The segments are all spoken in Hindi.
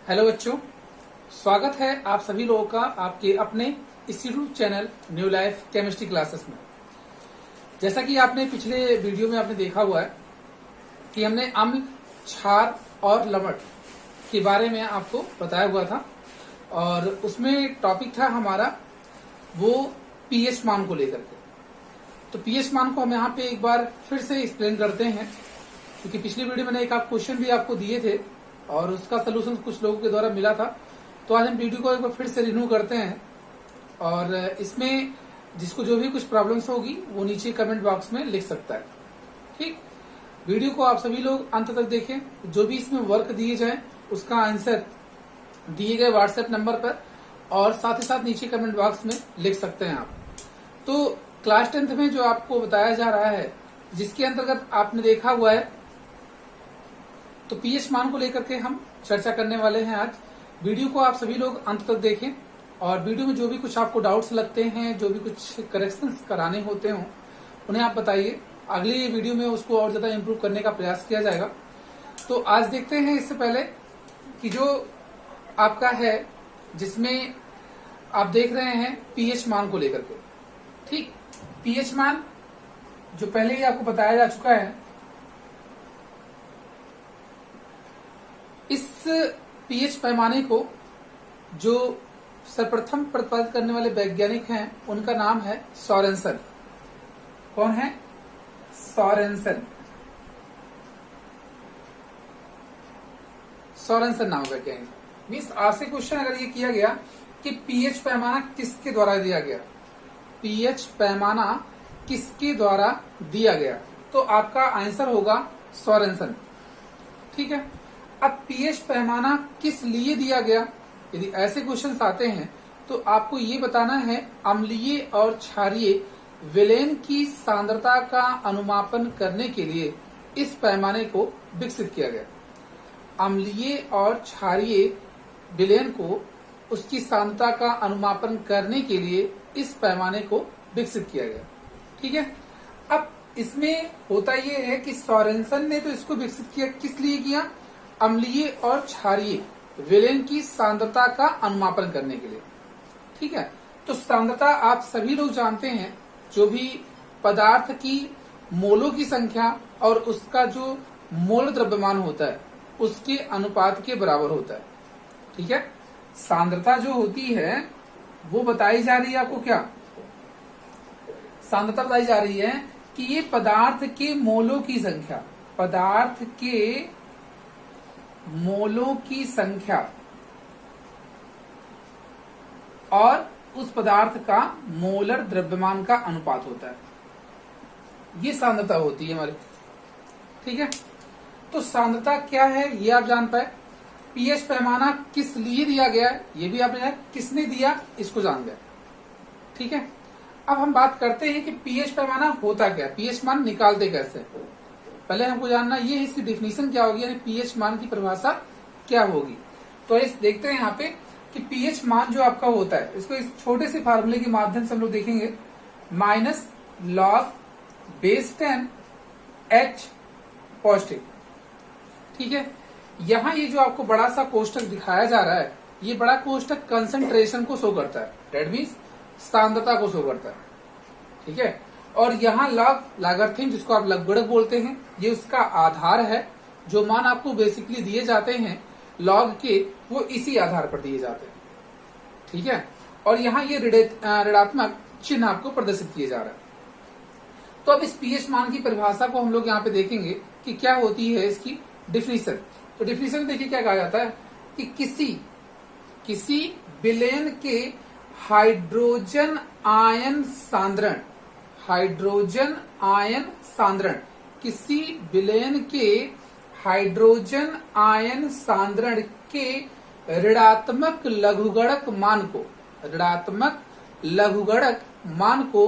हेलो बच्चों, स्वागत है आप सभी लोगों का आपके अपने institute channel new life chemistry classes में। जैसा कि आपने पिछले वीडियो में आपने देखा हुआ है कि हमने अम्ल, क्षार और लवण के बारे में आपको बताया हुआ था और उसमें टॉपिक था हमारा वो पीएच मान को लेकर के। तो पीएच मान को हम यहाँ पे एक बार फिर से एक्सप्लेन करते हैं, क्योंकि पिछली वीडियो में एक क्वेश्चन भी आपको दिए थे और उसका सोल्यूशन कुछ लोगों के द्वारा मिला था। तो आज हम वीडियो को एक बार फिर से रिन्यू करते हैं और इसमें जिसको जो भी कुछ प्रॉब्लम्स होगी वो नीचे कमेंट बॉक्स में लिख सकता है। ठीक, वीडियो को आप सभी लोग अंत तक देखें। जो भी इसमें वर्क दिए जाए उसका आंसर दिए गए व्हाट्सएप नंबर पर और साथ ही साथ नीचे कमेंट बॉक्स में लिख सकते हैं आप। तो क्लास 10th में जो आपको बताया जा रहा है, जिसके अंतर्गत आपने देखा हुआ है, तो पीएच मान को लेकर के हम चर्चा करने वाले हैं आज। वीडियो को आप सभी लोग अंत तक देखें और वीडियो में जो भी कुछ आपको डाउट्स लगते हैं, जो भी कुछ करेक्शंस कराने होते हो, उन्हें आप बताइए। अगली वीडियो में उसको और ज्यादा इम्प्रूव करने का प्रयास किया जाएगा। तो आज देखते हैं इससे पहले कि जो आपका है, जिसमें आप देख रहे हैं पीएच मान को लेकर के। ठीक, पीएच मान जो पहले ही आपको बताया जा चुका है, इस पीएच पैमाने को जो सर्वप्रथम प्रतिपादित करने वाले वैज्ञानिक हैं उनका नाम है सोरेनसन। कौन है? सोरेनसन। सोरेनसन नाम वैज्ञानिक। मीन्स आपसे क्वेश्चन अगर ये किया गया कि पीएच पैमाना किसके द्वारा दिया गया, पीएच पैमाना किसके द्वारा दिया गया, तो आपका आंसर होगा सोरेनसन। ठीक है। अब पीएच पैमाना किस लिए दिया गया, यदि ऐसे क्वेश्चंस आते हैं तो आपको ये बताना है अम्लीय और क्षारीय विलेन की सांद्रता का अनुमापन करने के लिए इस पैमाने को विकसित किया गया। अम्लीय और क्षारीय विलेन को उसकी सांद्रता का अनुमापन करने के लिए इस पैमाने को विकसित किया गया। ठीक है। अब इसमें होता यह है कि सोरेनसन ने तो इसको विकसित किया, किस लिए किया? अम्लीय और क्षारीय विलेन की सांद्रता का अनुमापन करने के लिए। ठीक है। तो सांद्रता आप सभी लोग जानते हैं, जो भी पदार्थ की मोलों की संख्या और उसका जो मोल द्रव्यमान होता है उसके अनुपात के बराबर होता है। ठीक है। सांद्रता जो होती है वो बताई जा रही है आपको, क्या सांद्रता बताई जा रही है कि ये पदार्थ के मोलों की संख्या, पदार्थ के मोलों की संख्या और उस पदार्थ का मोलर द्रव्यमान का अनुपात होता है। ये सांद्रता होती है हमारी। ठीक है। तो सांद्रता क्या है ये आप जान पाए। पीएच पैमाना किस लिए दिया गया है ये भी आपने जाना, किसने दिया इसको जान गए। ठीक है। अब हम बात करते हैं कि पीएच पैमाना होता क्या है, पीएच मान निकालते कैसे। पहले हमको जानना ये है इसकी डिफिनीशन क्या होगी, यानी पीएच मान की परिभाषा क्या होगी। तो इस देखते हैं यहाँ पे कि पीएच मान जो आपका होता है, इसको इस छोटे से फार्मूले के माध्यम से हम लोग देखेंगे। Minus log base 10 H positive. ठीक है। यहाँ ये जो आपको बड़ा सा कोष्टक दिखाया जा रहा है, ये बड़ा कोष्टक कंसंट्रेशन को शो करता है, डेट मीन्स सांद्रता को शो करता है। ठीक है। और यहाँ लॉग लॉगरिथम, जिसको आप लघुगणक बोलते हैं, ये उसका आधार है। जो मान आपको बेसिकली दिए जाते हैं लॉग के, वो इसी आधार पर दिए जाते हैं। ठीक है। और यहाँ ये ऋणात्मक चिन्ह आपको प्रदर्शित किए जा रहा है। तो अब इस पीएच मान की परिभाषा को हम लोग यहाँ पे देखेंगे कि क्या होती है इसकी डिफिनीशन। तो डिफिनीशन देखिए क्या कहा जाता है कि किसी विलेन के हाइड्रोजन आयन सांद्रण, हाइड्रोजन आयन सांद्रण, किसी विलेन के हाइड्रोजन आयन सांद्रण के ऋणात्मक लघुगणक मान को, ऋणात्मक लघुगणक मान को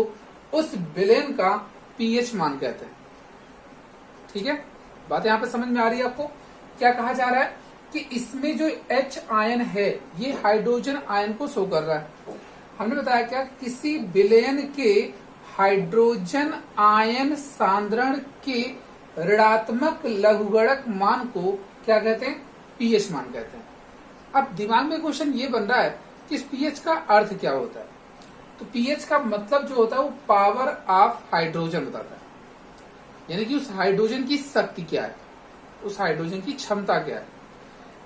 उस विलेन का पीएच मान कहते हैं। ठीक है। बात यहाँ पे समझ में आ रही है आपको। क्या कहा जा रहा है कि इसमें जो H आयन है ये हाइड्रोजन आयन को शो कर रहा है। हमने बताया क्या, किसी विलेन के हाइड्रोजन आयन सांद्रण के ऋणात्मक लघुगणक मान को क्या कहते हैं? पीएच मान कहते हैं। अब दिमाग में क्वेश्चन ये बन रहा है कि इस पीएच का अर्थ क्या होता है। तो पीएच का मतलब जो होता है वो पावर ऑफ हाइड्रोजन बताता है, यानी कि उस हाइड्रोजन की शक्ति क्या है, उस हाइड्रोजन की क्षमता क्या है।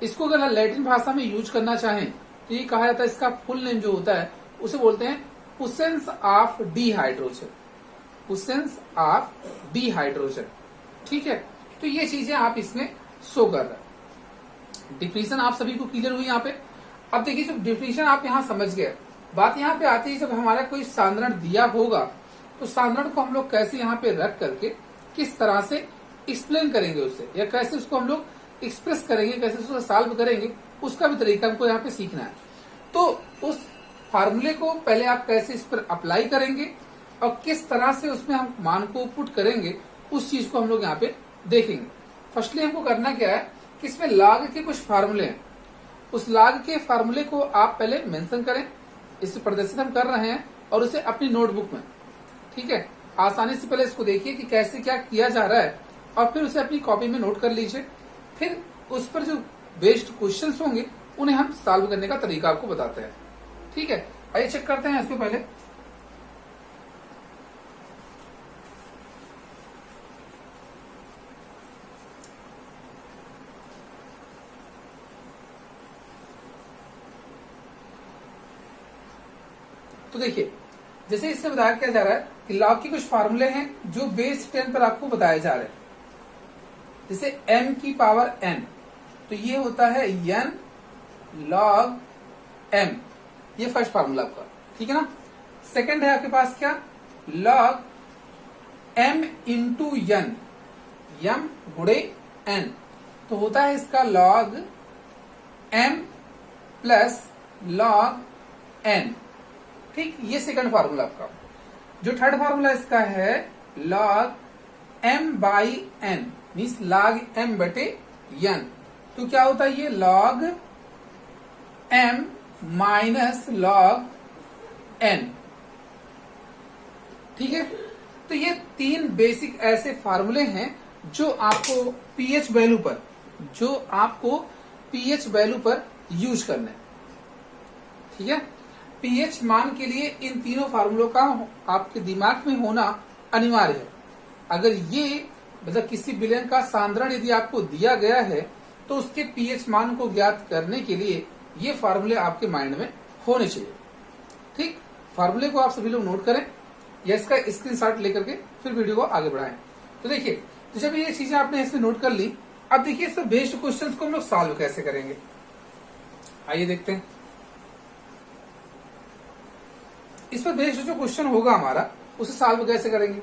इसको अगर लैटिन भाषा में यूज करना चाहें तो ये कहा जाता है, इसका फुल नेम जो होता है उसे बोलते हैं puissance of de hydrogen, puissance of de hydrogen. ठीक है, तो ये चीजें आप इसमें शो कर रहे हैं। डिफिनेशन आप सभी को क्लियर हुई यहाँ पे। अब देखिए जब डिफिनेशन आप यहाँ समझ गए, बात यहाँ पे आती है जब हमारा कोई सांद्रण दिया होगा तो सांद्रण को हम लोग कैसे यहाँ पे रख करके किस तरह से एक्सप्लेन करेंगे उससे, या कैसे उसको हम लोग एक्सप्रेस करेंगे, कैसे उसको सॉल्व करेंगे, उसका भी तरीका हमको यहाँ पे सीखना है। तो उस फार्मूले को पहले आप कैसे इस पर अप्लाई करेंगे और किस तरह से उसमें हम मान को पुट करेंगे, उस चीज को हम लोग यहाँ पे देखेंगे। फर्स्टली हमको करना क्या है कि इसमें लॉग के कुछ फार्मूले हैं, उस लॉग के फार्मूले को आप पहले मेंशन करें। इसे प्रदर्शित हम कर रहे हैं और उसे अपनी नोटबुक में, ठीक है, आसानी से पहले इसको देखिए कि कैसे क्या किया जा रहा है और फिर उसे अपनी कॉपी में नोट कर लीजिए। फिर उस पर जो बेस्ड क्वेश्चंस होंगे उन्हें हम सॉल्व करने का तरीका आपको बताते हैं। ठीक है, आइए चेक करते हैं इसको पहले। तो देखिए जैसे इससे बताया क्या जा रहा है कि लॉग के कुछ फार्मूले हैं जो बेस 10 पर आपको बताए जा रहे हैं। जैसे m की पावर n, तो ये होता है n log m, ये फर्स्ट फार्मूला आपका, ठीक है ना। सेकंड है आपके पास क्या, log m into n, m गुणे n, तो होता है इसका log m plus log n। ठीक, ये सेकंड फार्मूला आपका। जो थर्ड फार्मूला इसका है log m by n, means log m बटे n, तो क्या होता है ये log m minus log n। ठीक है, तो ये तीन बेसिक ऐसे फार्मूले हैं जो आपको पीएच वैल्यू पर, जो आपको पीएच वैल्यू पर यूज करना है। ठीक है, पीएच मान के लिए इन तीनों फार्मूलों का आपके दिमाग में होना अनिवार्य है। अगर ये मतलब किसी विलयन का सांद्रण यदि आपको दिया गया है तो उसके पीएच मान को ज्ञात करने के लिए ये फार्मूले आपके माइंड में होने चाहिए। ठीक, फार्मूले को आप सभी लोग नोट करें या इसका स्क्रीनशॉट लेकर के फिर वीडियो को आगे बढ़ाएं। तो देखिए, तो जब ये चीजें आपने इसमें नोट कर ली, अब देखिए इस पर बेस्ड क्वेश्चंस को हम लोग सॉल्व कैसे करेंगे, आइए देखते हैं। इस पर बेस्ड जो क्वेश्चन होगा हमारा उसे सॉल्व कैसे करेंगे।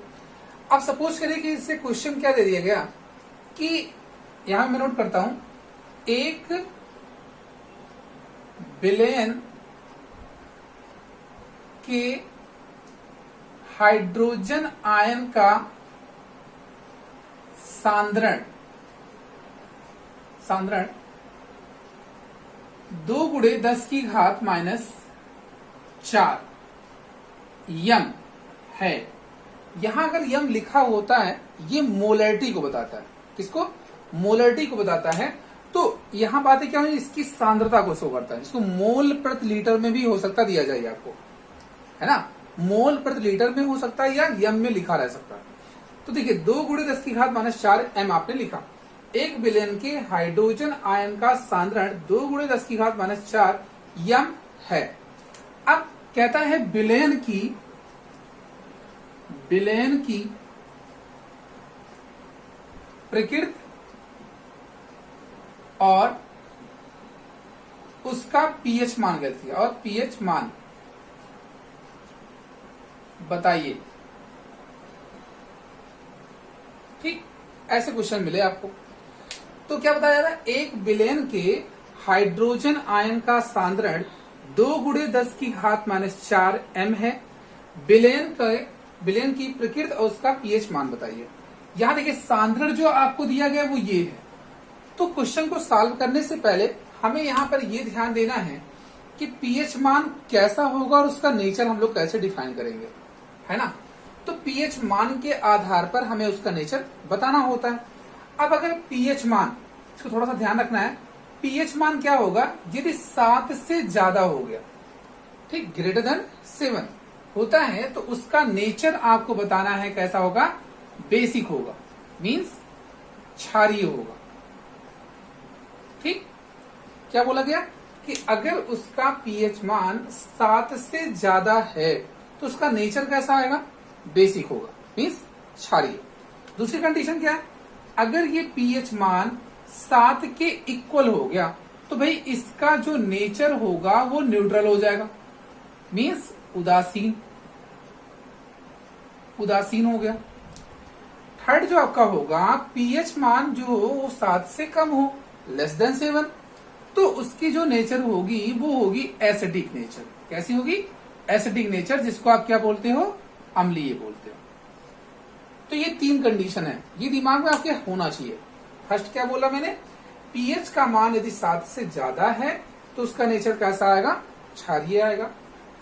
अब सपोज करिए कि इससे क्वेश्चन क्या दे दिया गया कि यहां मैं नोट करता हूं, एक विलयन के हाइड्रोजन आयन का सांद्रण 2 गुणे 10 की घात माइनस 4 यम है। यहां अगर यम लिखा होता है ये मोलरिटी को बताता है, किसको, मोलरिटी को बताता है। तो यहां बातें क्या हुई, इसकी सांद्रता को शो करता है। इसको मोल प्रति लीटर में भी हो सकता दिया जाए आपको, है ना, मोल प्रति लीटर में हो सकता है या यम में लिखा रह सकता है। तो देखिए 2 गुणे 10 की घात माइनस 4 एम आपने लिखा। एक विलयन के हाइड्रोजन आयन का सांद्रण 2 गुणे 10 की घात माइनस 4 यम है। अब कहता है विलयन की प्रकृति और उसका पीएच मान कहती है, और पीएच मान बताइए। ठीक, ऐसे क्वेश्चन मिले आपको। तो क्या बताया जा रहा है, एक विलयन के हाइड्रोजन आयन का सांद्रण 2 गुणे 10 की घात माइनस 4 एम है। विलयन की प्रकृति और उसका पीएच मान बताइए। यहां देखिए सांद्रण जो आपको दिया गया वो ये है। तो क्वेश्चन को सॉल्व करने से पहले हमें यहाँ पर ये ध्यान देना है कि पीएच मान कैसा होगा और उसका नेचर हम लोग कैसे डिफाइन करेंगे, है ना। तो पीएच मान के आधार पर हमें उसका नेचर बताना होता है। अब अगर पीएच मान, इसको थोड़ा सा ध्यान रखना है, पीएच मान क्या होगा, यदि 7 से ज्यादा हो गया, ठीक, ग्रेटर देन 7 होता है, तो उसका नेचर आपको बताना है कैसा होगा, बेसिक होगा, मींस क्षारीय होगा। ठीक, क्या बोला गया कि अगर उसका पीएच मान 7 से ज्यादा है तो उसका नेचर कैसा आएगा, बेसिक होगा, मींस क्षारीय। दूसरी कंडीशन क्या है, अगर ये पीएच मान 7 के इक्वल हो गया तो भाई इसका जो नेचर होगा वो न्यूट्रल हो जाएगा, मींस उदासीन, उदासीन हो गया। थर्ड जो आपका होगा, पीएच मान जो हो वो 7 से कम हो, लेस देन 7, तो उसकी जो नेचर होगी वो होगी एसिडिक नेचर। कैसी होगी, एसिडिक नेचर, जिसको आप क्या बोलते हो, अम्लीय बोलते हो। तो ये 3 कंडीशन है, ये दिमाग में आपके होना चाहिए। फर्स्ट क्या बोला मैंने, पीएच का मान यदि 7 से ज्यादा है तो उसका नेचर कैसा आएगा, क्षारीय आएगा।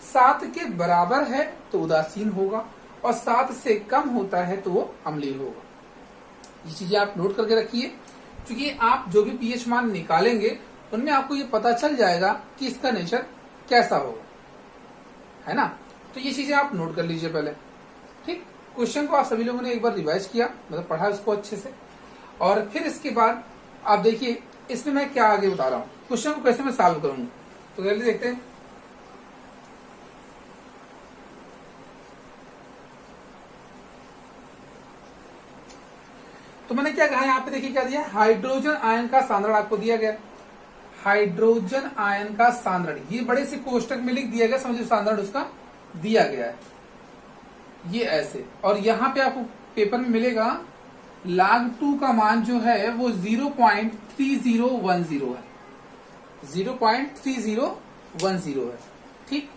7 के बराबर है तो उदासीन होगा, और 7 से कम होता है तो वो अम्लीय होगा। ये चीजें आप नोट करके रखिए, क्योंकि आप जो भी पीएच मान निकालेंगे उनमें आपको ये पता चल जाएगा कि इसका नेचर कैसा होगा, है ना। तो ये चीजें आप नोट कर लीजिए पहले। ठीक, क्वेश्चन को आप सभी लोगों ने एक बार रिवाइज किया, मतलब पढ़ा उसको अच्छे से, और फिर इसके बाद आप देखिए इसमें मैं क्या आगे बता रहा हूँ, क्वेश्चन को कैसे मैं सॉल्व करूंगा। तो जल्दी देखते हैं। तो मैंने क्या कहा, यहाँ पे देखिए क्या दिया, हाइड्रोजन आयन का सांद्रण आपको दिया गया, हाइड्रोजन आयन का सांद्रण, ये बड़े से कोष्टक में लिख दिया गया, समझो सांद्रण उसका दिया गया है, ये ऐसे। और यहाँ पे आपको पेपर में मिलेगा log 2 का मान जो है वो 0.3010 है, 0.3010 है। ठीक,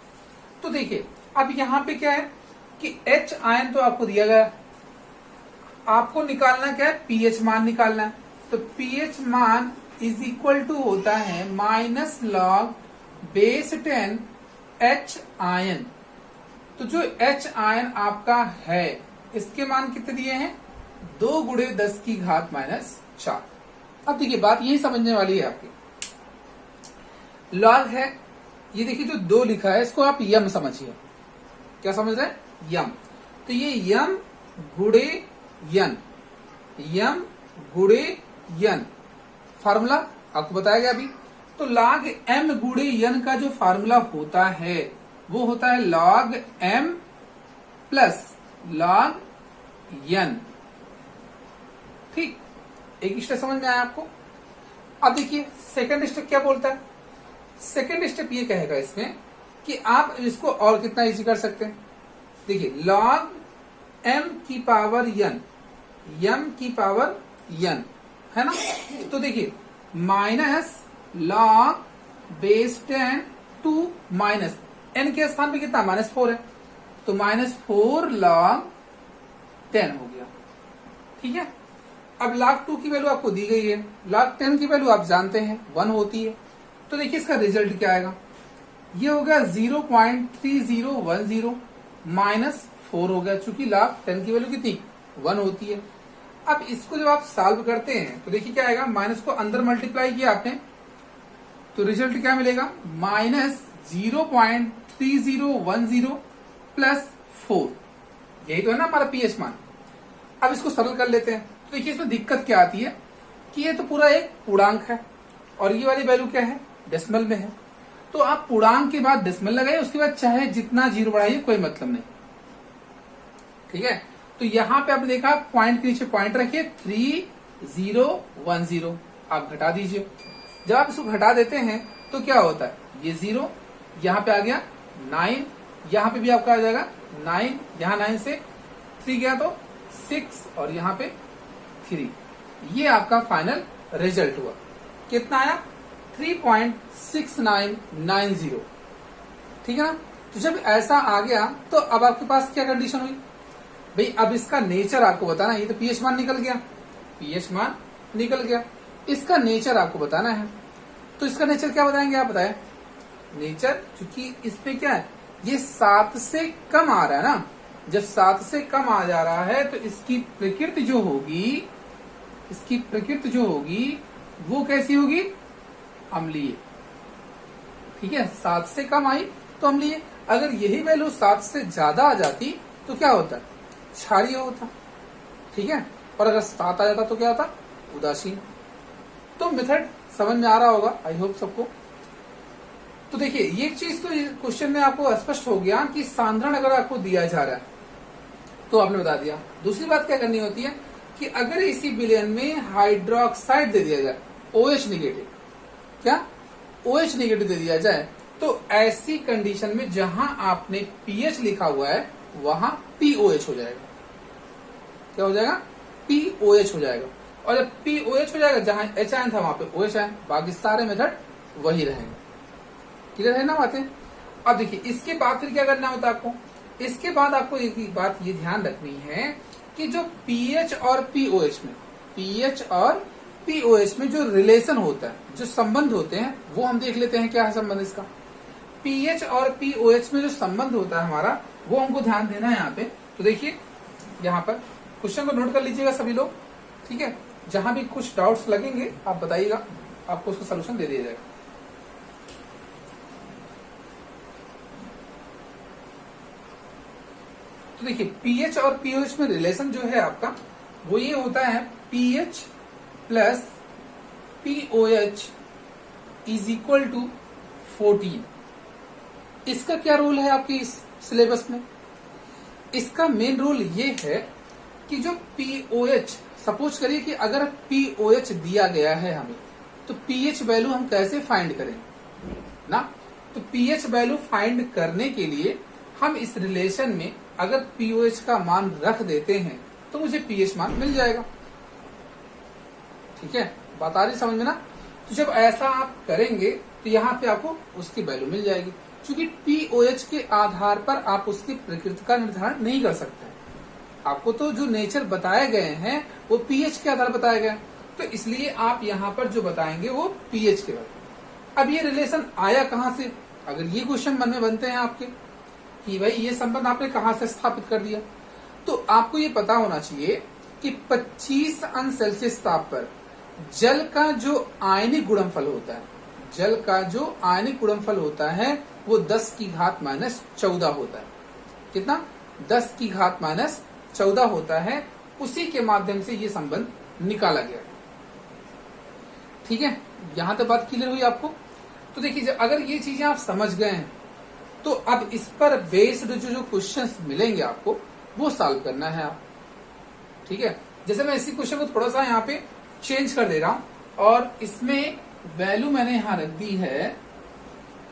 तो देखिए अब यहाँ पे क्या है कि H आयन तो आपको दिया गया, आपको निकालना क्या है, पीएच मान निकालना है। तो पीएच मान इज इक्वल टू होता है minus log base 10 H ion. तो जो H आयन आपका है इसके मान कितने दिए हैं, 2 गुणे 10 की घात -4। अब देखिए बात यही समझने वाली है आपकी, लॉग है, ये देखिए जो 2 लिखा है इसको आप यम समझिए, क्या समझ रहे हैं, यम। तो ये यम गुणे यन, यम गुणे यन, फार्मूला आपको बताया गया अभी। तो log m गुणे यन का जो फार्मूला होता है वो होता है log m plus log n। ठीक, एक स्टेप समझ में आया आपको। अब देखिए सेकंड स्टेप क्या बोलता है, सेकंड स्टेप ये कहेगा इसमें कि आप इसको और कितना इजी कर सकते हैं। देखिए log m की पावर n, m की पावर n, है ना। तो देखिए minus log base 10 to minus n के स्थान पे कितना, -4 है, तो -4 log 10 हो गया। ठीक है, अब log 2 की वैल्यू आपको दी गई है, log 10 की वैल्यू आप जानते हैं 1 होती है। तो देखिए इसका रिजल्ट क्या आएगा, ये हो गया 0.3010 -4 हो गया, चूंकि log 10 की वैल्यू कितनी 1 होती है। अब इसको जब आप सॉल्व करते हैं तो देखिए क्या आएगा, माइनस को अंदर मल्टीप्लाई किया आपने तो रिजल्ट क्या मिलेगा, -0.3010 प्लस 4, यही तो है ना हमारा पीएच मान। अब इसको सरल कर लेते हैं। तो देखिए इसमें दिक्कत क्या आती है कि ये तो पूरा एक पूर्णांक है और ये वाली वैल्यू क्या है, डेसिमल में है। तो आप पूर्णांक के बाद डेसिमल लगाइए, उसके बाद चाहे जितना जीरो बढ़ाइए कोई मतलब नहीं। ठीक है, तो यहां पे आपने देखा पॉइंट के नीचे पॉइंट रखिए 3010, आप घटा दीजिए। जब आप इसको घटा देते हैं तो क्या होता है, ये 0 यहां पे आ गया, 9 यहां पे भी आपका आ जाएगा 9, यहां 9 से 3 गया तो 6 और यहां पे 3। ये आपका फाइनल रिजल्ट हुआ, कितना आया 3.6990। ठीक है ना। तो जब ऐसा आ गया तो अब आपके पास क्या कंडीशन हुई भाई, अब इसका नेचर आपको बताना है। ये तो पीएच मान निकल गया, पीएच मान निकल गया, इसका नेचर आपको बताना है। तो इसका नेचर क्या बताएंगे आप, बताएं नेचर, क्योंकि इसमें क्या है, ये 7 से कम आ रहा है ना। जब 7 से कम आ जा रहा है तो इसकी प्रकृति जो होगी, इसकी प्रकृति जो होगी वो कैसी होगी, अम्लीय। ठीक है, 7 से कम आई तो अम्लीय। अगर यही वैल्यू 7 से ज्यादा आ जाती तो क्या होता, क्षारीय होता। ठीक है, और अगर 7 आ जाता तो क्या होता, उदासीन। तो मेथड समझ में आ रहा होगा, आई होप सबको। तो देखिए ये एक चीज तो क्वेश्चन में आपको स्पष्ट हो गया कि सांद्रण अगर आपको दिया जा रहा है तो आपने बता दिया। दूसरी बात क्या करनी होती है कि अगर इसी विलयन में हाइड्रोक्साइड दे दिया जाए, OH निगेटिव, क्या OH निगेटिव दे दिया जाए, तो ऐसी कंडीशन में जहां आपने pH लिखा हुआ है वहां POH हो जाएगा। क्या हो जाएगा, POH हो जाएगा। और जब POH हो जाएगा, जहां H आयन था वहां पे OH आयन, बाकी सारे मेथड वही रहेंगे। क्लियर है ना बातें। अब देखिए इसके बाद फिर क्या करना होता है आपको, इसके बाद आपको एक बात ये ध्यान रखनी है कि जो pH और POH में, pH और POH में जो रिलेशन होता है, जो संबंध होते हैं, वो हम देख लेते हैं क्या है संबंध इसका। pH और POH में जो संबंध होता है हमारा, वो हमको ध्यान देना है यहाँ पे। तो देखिए यहाँ पर क्वेश्चन को नोट कर लीजिएगा सभी लोग। ठीक है, जहां भी कुछ डाउट्स लगेंगे आप बताइएगा, आपको उसका सोल्यूशन दे दिया जाएगा। तो देखिए pH और POH में रिलेशन जो है आपका वो ये होता है pH plus POH is equal to 14। इसका क्या रोल है आपके इस सिलेबस में, इसका मेन रोल ये है कि जो POH, सपोज करिए कि अगर POH दिया गया है हमें, तो pH वैल्यू हम कैसे फाइंड करें ना। तो pH वैल्यू फाइंड करने के लिए हम इस रिलेशन में अगर POH का मान रख देते हैं तो मुझे pH मान मिल जाएगा। ठीक है, बात आ रही समझ में ना। तो जब ऐसा आप करेंगे तो यहाँ पे आपको उसकी वैल्यू मिल जाएगी। क्योंकि POH के आधार पर आप उसकी प्रकृति का निर्धारण नहीं कर सकते। आपको तो जो नेचर बताए गए हैं वो pH के आधार बताए गए, तो इसलिए आप यहाँ पर जो बताएंगे वो pH के बाद। अब ये रिलेशन आया कहाँ से, अगर ये क्वेश्चन मन में बनते हैं आपके कि भाई ये संबंध आपने कहां से स्थापित कर दिया, तो आपको ये पता होना चाहिए कि 25 अंश सेल्सियस ताप पर जल का जो आयनिक गुणनफल होता है, जल का जो आयनिक गुणनफल होता है वो 10 की घात माइनस 14 होता है। कितना, 10 की घात माइनस 14 होता है। उसी के माध्यम से ये संबंध निकाला गया। ठीक है, यहां तक बात क्लियर हुई आपको। तो देखिए अगर ये चीजें आप समझ गए हैं तो अब इस पर बेस्ड जो क्वेश्चंस मिलेंगे आपको वो सॉल्व करना है आप। ठीक है, जैसे मैं इसी क्वेश्चन को थोड़ा सा यहाँ पे चेंज कर दे रहा हूं और इसमें वैल्यू मैंने यहाँ रख दी है,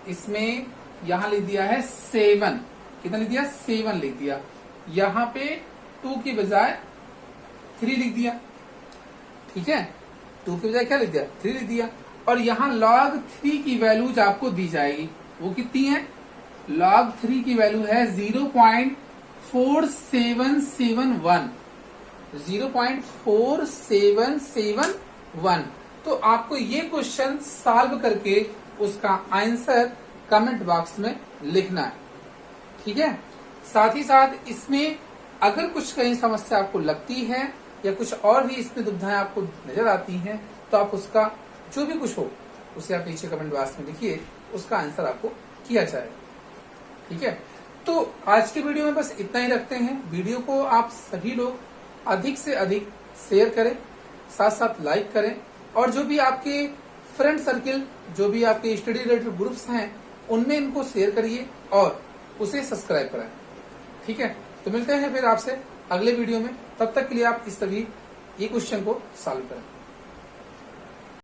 इसमें यहाँ लिख दिया है 7। कितना लिख दिया, 7 लिख दिया। यहाँ पे 2 की बजाय 3 लिख दिया। ठीक है, 2 की बजाय क्या लिख दिया, 3 लिख दिया। और यहाँ log 3 की वैल्यूज आपको दी जाएगी, वो कितनी है, log 3 की वैल्यू है 0.4771, 0.4771। तो आपको ये क्वेश्चन सॉल्व करके उसका आंसर कमेंट बॉक्स में लिखना है। ठीक है, साथ ही साथ इसमें अगर कुछ कहीं समस्या आपको लगती है या कुछ और भी इसमें दुविधाएं आपको नजर आती हैं तो आप उसका जो भी कुछ हो उसे आप नीचे कमेंट बॉक्स में लिखिए, उसका आंसर आपको किया जाएगा। ठीक है, तो आज के वीडियो में बस इतना ही रखते हैं। वीडियो को आप सभी लोग अधिक से अधिक शेयर करें, साथ साथ लाइक करें, और जो भी आपके फ्रेंड सर्किल, जो भी आपके स्टडी रिलेटेड ग्रुप्स हैं उनमें इनको शेयर करिए और उसे सब्सक्राइब कराएं। ठीक है, तो मिलते हैं फिर आपसे अगले वीडियो में। तब तक के लिए आप इस सभी ये क्वेश्चन को सॉल्व करें।